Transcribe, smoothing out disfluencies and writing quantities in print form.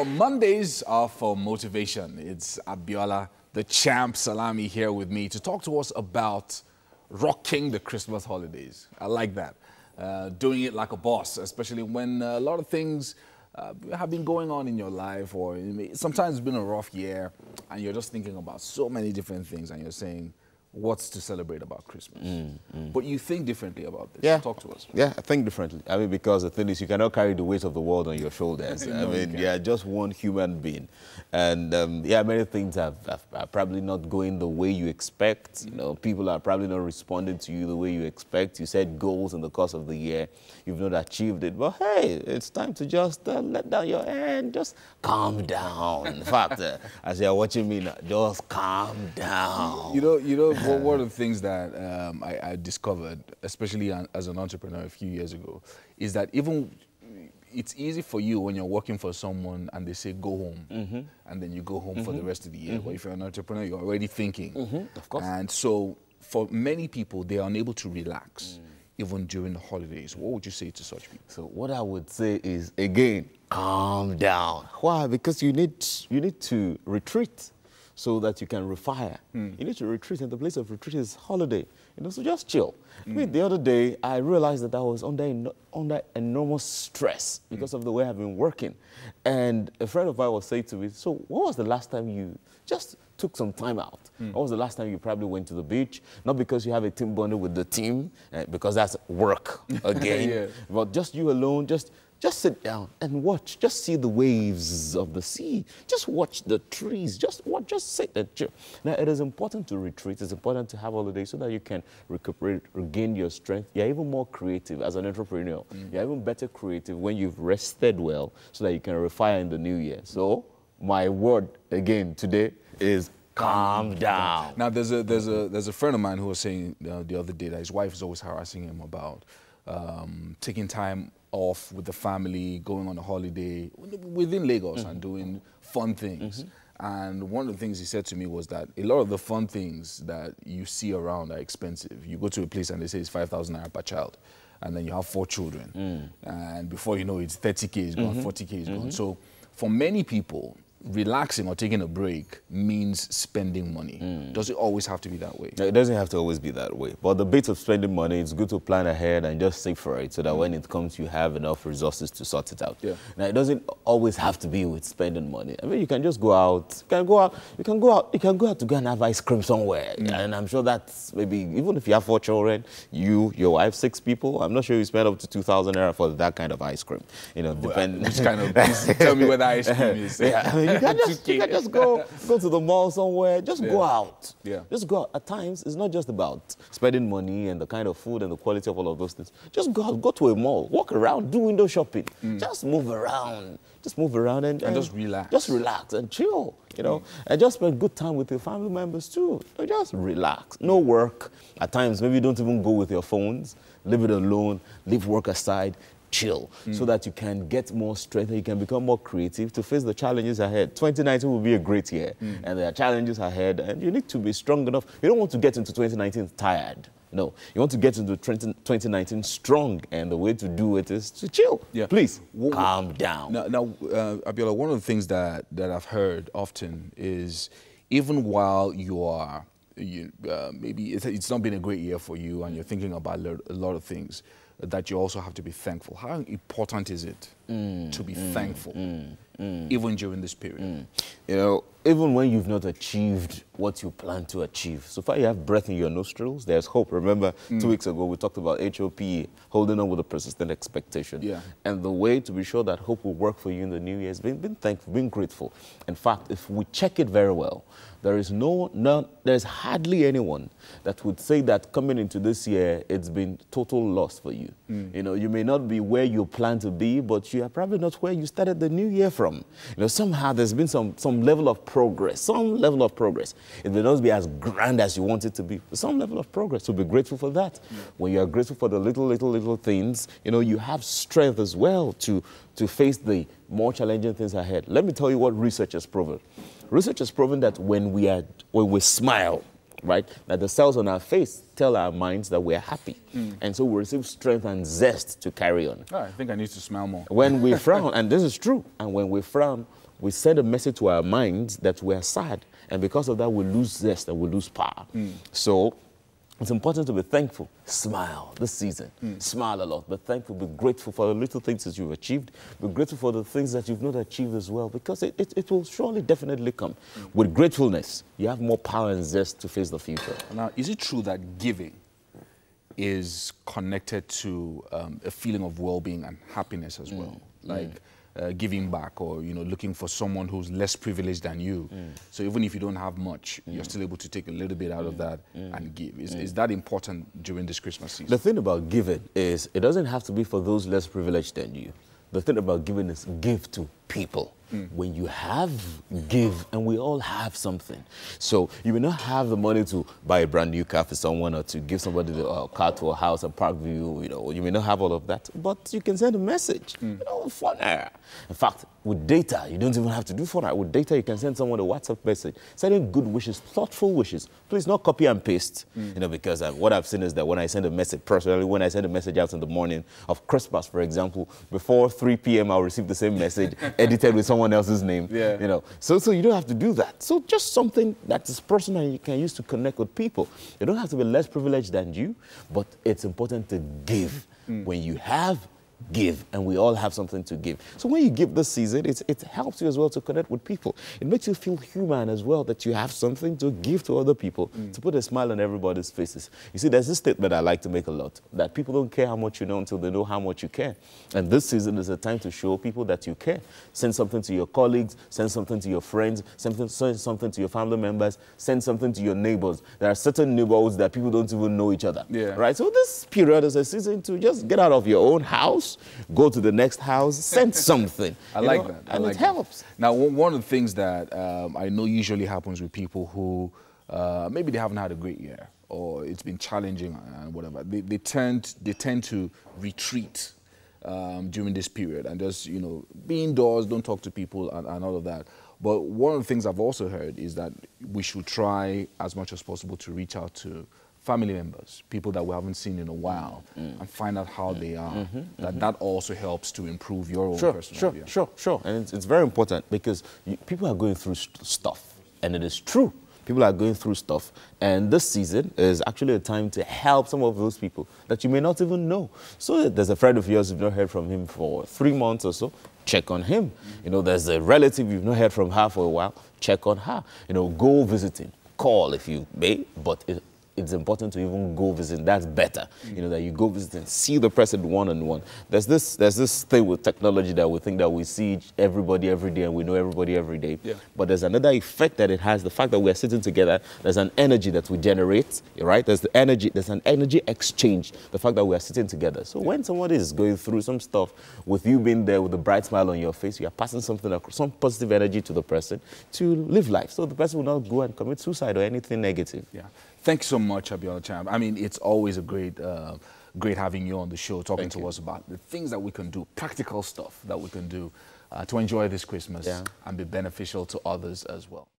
Well, Mondays are for motivation. It's Abiola, the champ Salami, here with me to talk to us about rocking the Christmas holidays. I like that. Doing it like a boss, especially when a lot of things have been going on in your life, or sometimes it's been a rough year and you're just thinking about so many different things and you're saying, what's to celebrate about Christmas? But you think differently about this. Yeah. Talk to us. Yeah, I think differently. I mean, because the thing is, you cannot carry the weight of the world on your shoulders. No, I mean, you're just one human being. And yeah, many things are probably not going the way you expect. You know, people are probably not responding to you the way you expect. You set goals in the course of the year. You've not achieved it. But hey, it's time to just let down your head. Just calm down. In fact, as you're watching me now, just calm down. You know, one of the things that I discovered, especially as an entrepreneur a few years ago, is that even it's easy for you when you're working for someone and they say go home, and then you go home for the rest of the year. But if you're an entrepreneur, you're already thinking. Of course. And so for many people, they are unable to relax even during the holidays. What would you say to such people? So what I would say is, again, calm down. Why? Because you need to retreat so that you can refire. You need to retreat, and the place of retreat is holiday. You know, so just chill. I mean, the other day, I realized that I was under enormous stress because of the way I've been working. And a friend of mine was saying to me, so when was the last time you just took some time out? When was the last time you probably went to the beach? Not because you have a team bonding with the team, because that's work again, but just you alone, just sit down and watch. Just see the waves of the sea. Just watch the trees. Just watch. Just sit and chill. Now, it is important to retreat. It's important to have holidays so that you can recuperate, regain your strength. You're even more creative as an entrepreneur. You're even better creative when you've rested well so that you can refire in the new year. So, my word again today is calm down. Now, there's a friend of mine who was saying the other day that his wife is always harassing him about taking time off with the family, going on a holiday within Lagos and doing fun things. And one of the things he said to me was that a lot of the fun things that you see around are expensive. You go to a place and they say it's 5,000 naira per child, and then you have 4 children. And before you know it, 30K is gone, 40K is gone. So for many people, relaxing or taking a break means spending money. Does it always have to be that way? No, it doesn't have to always be that way. But the bit of spending money, it's good to plan ahead and just save for it so that when it comes, you have enough resources to sort it out. Now, it doesn't always have to be with spending money. I mean, you can just go out. You can go out to go and have ice cream somewhere. And I'm sure that's maybe, even if you have 4 children, you, your wife, 6 people, I'm not sure you spend up to 2,000 naira for that kind of ice cream. You know, depending. Which kind of, tell me where the ice cream is. Yeah, I mean, you can just go to the mall somewhere. Just go out. Just go out. At times, it's not just about spending money and the kind of food and the quality of all of those things. Just go out, go to a mall, walk around, do window shopping. Just move around. Just move around and just relax. Just relax and chill, you know. And just spend good time with your family members too. So just relax. No work. At times, maybe don't even go with your phones. Leave it alone. Leave work aside. Chill, so that you can get more strength and you can become more creative to face the challenges ahead. 2019 will be a great year, and there are challenges ahead, and you need to be strong enough. You don't want to get into 2019 tired. No, you want to get into 2019 strong, and the way to do it is to chill. Please, calm down. Now, Abiola, one of the things that I've heard often is even while you are, maybe it's not been a great year for you and you're thinking about a lot of things, that you also have to be thankful. How important is it to be thankful, even during this period? You know, even when you've not achieved what you plan to achieve, so far you have breath in your nostrils, there's hope. Remember, 2 weeks ago, we talked about HOPE, holding on with a persistent expectation. And the way to be sure that hope will work for you in the new year is being thankful, being grateful. In fact, if we check it very well, there's hardly anyone that would say that coming into this year, it's been total loss for you. You know, you may not be where you plan to be, but you are probably not where you started the new year from. You know, somehow there's been some level of progress, It may not be as grand as you want it to be, but some level of progress. So be grateful for that. When you are grateful for the little things, you know, you have strength as well to face the more challenging things ahead. Let me tell you what research has proven. Research has proven that when we smile, right, that the cells on our face tell our minds that we're happy. And so we receive strength and zest to carry on. I think I need to smile more. When we frown, and this is true, and when we frown, we send a message to our minds that we're sad. And because of that, we lose zest and we lose power. So it's important to be thankful. Smile this season. Smile a lot. Be thankful. Be grateful for the little things that you've achieved. Be grateful for the things that you've not achieved as well, because it will surely definitely come. With gratefulness, you have more power and zest to face the future. Now, is it true that giving is connected to a feeling of well-being and happiness as well? Like giving back, or looking for someone who's less privileged than you. So even if you don't have much, you're still able to take a little bit out of that and give. Is that important during this Christmas season? The thing about giving is it doesn't have to be for those less privileged than you. The thing about giving is give to people. When you have, give, and we all have something. So you may not have the money to buy a brand new car for someone, or to give somebody the car to a house at Parkview, you may not have all of that, but you can send a message, funner. In fact, with data, you don't even have to do funner. With data, you can send someone a WhatsApp message, sending good wishes, thoughtful wishes. Please, not copy and paste, because what I've seen is that when I send a message, personally, when I send a message out in the morning of Christmas, for example, before 3 p.m., I'll receive the same message, edited with someone else's name, So you don't have to do that. So just something that is personal and you can use to connect with people. You don't have to be less privileged than you, but it's important to give. When you have, give, and we all have something to give. So when you give this season, it helps you as well to connect with people. It makes you feel human as well, that you have something to give to other people, to put a smile on everybody's faces. You see, there's this statement I like to make a lot, that people don't care how much you know until they know how much you care. And this season is a time to show people that you care. Send something to your colleagues, send something to your friends, send something to your family members, send something to your neighbors. There are certain neighborhoods that people don't even know each other, right? So this period is a season to just get out of your own house, go to the next house, send something. I like that. And it helps. Now, one of the things that I know usually happens with people who maybe they haven't had a great year, or it's been challenging and whatever, they tend to retreat during this period and just, be indoors, don't talk to people and all of that. But one of the things I've also heard is that we should try as much as possible to reach out to family members, people that we haven't seen in a while, and find out how they are. That also helps to improve your own personal life. Sure. And it's very important, because people are going through stuff, and it is true. People are going through stuff, and this season is actually a time to help some of those people that you may not even know. So there's a friend of yours, you've not heard from him for 3 months or so, check on him. There's a relative you've not heard from her for a while, check on her. Go visiting, call if you may, but it's important to even go visit. That's better, that you go visit and see the person one-on-one. There's this thing with technology that we think that we see everybody every day and we know everybody every day. But there's another effect that it has. The fact that we're sitting together, there's an energy that we generate, right? There's an energy exchange, the fact that we're sitting together. So when somebody is going through some stuff, with you being there with a bright smile on your face, you're passing something, some positive energy to the person to live life. So the person will not go and commit suicide or anything negative. Thank you so much, Abiola Champ. I mean, it's always a great having you on the show, talking to us about the things that we can do, practical stuff that we can do to enjoy this Christmas and be beneficial to others as well.